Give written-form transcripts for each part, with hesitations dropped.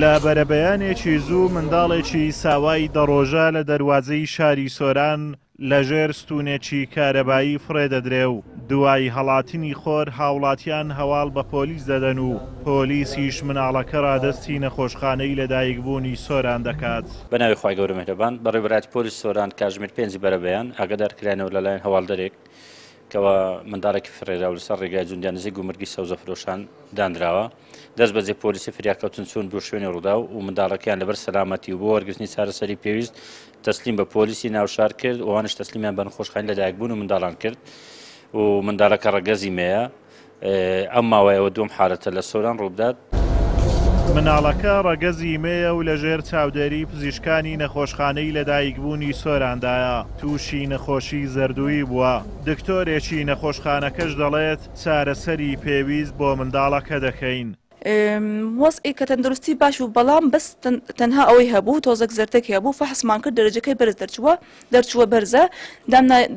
لە بەرەبەیانێکی زوو منداڵێکی ساوای دەڕۆژە لە دەروازەی شاری سۆران لەژێر ستونێکی کارەبایی فڕێدەدرێ و دوای هەڵاتنی خۆر هاوڵاتیان هەواڵ بە پۆلیس دەدەن و پۆلیسیش مناڵەکە ڕادەستی نەخۆشخانەی لەدایکبوونی سۆران دەکات. بەناوی خی گەورە میهرەبان بەڕێوەبەرایەتی پۆلیس سۆران کاتژمێر 5 بەرەبەیان ئاگادارکرایەوە لەلایەن هەواڵدەرێک کەەوە منداڵێکی فڕێرا و لەسەر ڕێگای جوندیان نزیک گومرگی سەوزە فرۆشان دانراوە دەست بەجێ پۆلیسی فریاکەوتن چوون بۆ شوێنی ڕوودا و منداڵەکەیان لەبەر سەلامەتی و بۆ وەرگرتنی چارەسەری پێویست تەسلیم بە پۆلیسی ناوشار کرد ئەوانش تەسلیمیان بە نەخۆشخانەی لەدایکبوون و منداڵان کرد و منداڵەکە ڕەگەزی مەیە ئەم ماوەیەوە دوم حالەتە لە سۆران ڕووبدات. مناڵەکە ڕەگەزی مێیە و لەژێر چاودێری پزیشکانی نەخۆشخانەی لەدایکبوونی سۆراندایە تووشی نەخۆشی زەردووی بووە. دکتۆرێکی نەخۆشخانەکەش دەڵێت چارەسەری پێویست بۆ منداڵەکە دەکەین. وەزعی کە تەندروستی باش و بەڵام بەس تەنها ئەوەی هەبوو تۆزێک زەرتێکی هەبوو فەحسمان کرد دەرەجەکەی بەرز دەرچووە بەرزە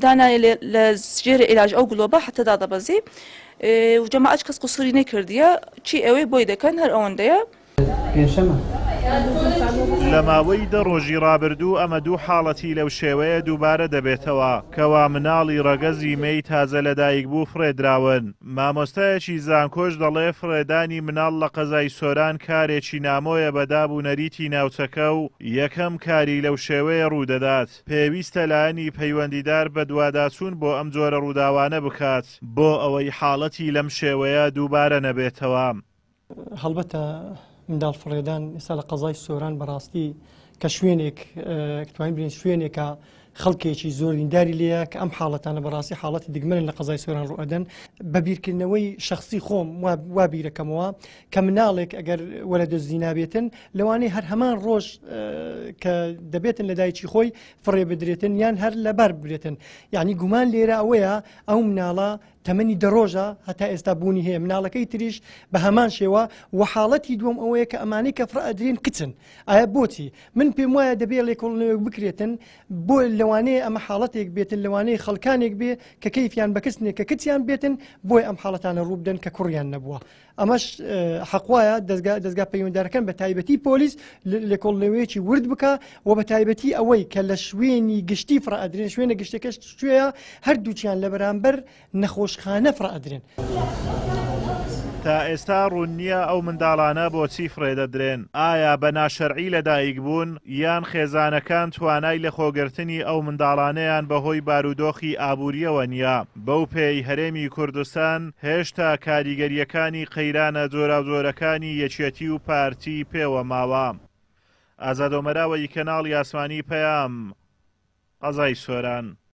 دانایە لە ژێرە عیلاج ئەو گلۆبە حتە دادەبەزی و جەماعەت کەس قسووری نەکردیە چی ئەوەی بۆی دەکەن هەر ئەوەندەیە. لە ماوەی دە ڕۆژی ڕابردوو ئەمە دوو حاڵەتی لەو شێوەیە دووبارە دەبێتەوە کەوا مناڵی ڕەگەزی مەی تازە لەدایک بوو فڕێدراون. مامۆستایەکی زانکۆش دەڵێ فڕێدانی مناڵ لە قەزای سۆران کارێکی نامۆیە بەدابوو نەریتی ناوچەکە و یەکەم کاری لەو شێوەیە ڕوودەدات. پێویستە لایەنی پەیوەندیدار بە دوواداچوون بۆ ئەم جۆرە ڕووداوانە بکات بۆ ئەوەی حاڵەتی لەم شێوەیە دووبارە نەبێتەوە. هەڵبەتە منداڵ فڕێدان ئێستا لە قەزای سۆران بەڕاستی کە شوێنێک توانین بڵێن شوێنێکە خەڵکێکی زۆر دینداری لێیە کە ئەم حاڵەتانە بەڕاستی حاڵەتی دگمەن لە قەزای سۆران ڕوئەدەن بەبیرکردنەوەی شخصی خۆم وا بیرەکەمەوە کە مناڵێک ئەگەر وەلە دۆزی نابێتن لەوانەیە هەر هەمان ڕۆژ کە دەبێتن لە دایکی خۆی فڕێ بدرێتن یان هەر لەبەر برێتن یعنی گومان لێرە ئەوەیە ئەو مناڵە تەمەنی دەڕۆژە هەتا ئێستا بوونی هەیە مناڵەکەی تریش بە هەمان شێوە و حاڵەتی دووەم ئەوەیە کە ئەمانەی کە فڕئەدرێن کچن ئایا بۆچی من پێم وایە دەبێت لێکۆڵنەوەک بکرێتن بۆ لەوانەیە ئەمە حاڵەتێک بێتن لەوانەیە خەڵکانێک بێ کە کەیفیان بەکەسنێک کە کچیان بێتن بۆی ئەم حاڵەتانە ڕووبدەن کە کوڕیان نەبووە. ئەمەش حەقوایە دەستگا پەیوەنددارەکان بە تایبەتی پۆلیس لێکۆڵنەوەیەکی ورد بکە و بە تایبەتی ئەوەی کە لە شوێنی گشتی فڕئەدرێن شوێنە گشتەکەش شوێیە هەردووچیان لە بەرامبەر نەخۆشخانە فڕئەدرێن. تا ئێستا ڕوون نییە ئەو منداڵانە بۆچی فڕێدەدرێن ئایا بە ناشەرعی لەدایک بوون یان خێزانەکان توانای لە خۆگرتنی ئەو منداڵانەیان بەهۆی بارودۆخی ئابوووریەوە نییە. بەو پێی هەرێمی کوردستان هێشتا کاریگەریەکانی قەیرانە جۆراوجۆرەکانی یەکێتی و پارتی پێوە ماوە. ئازادۆمەراوەی کەناڵی ئاسمانی پەیام قەزای سۆران.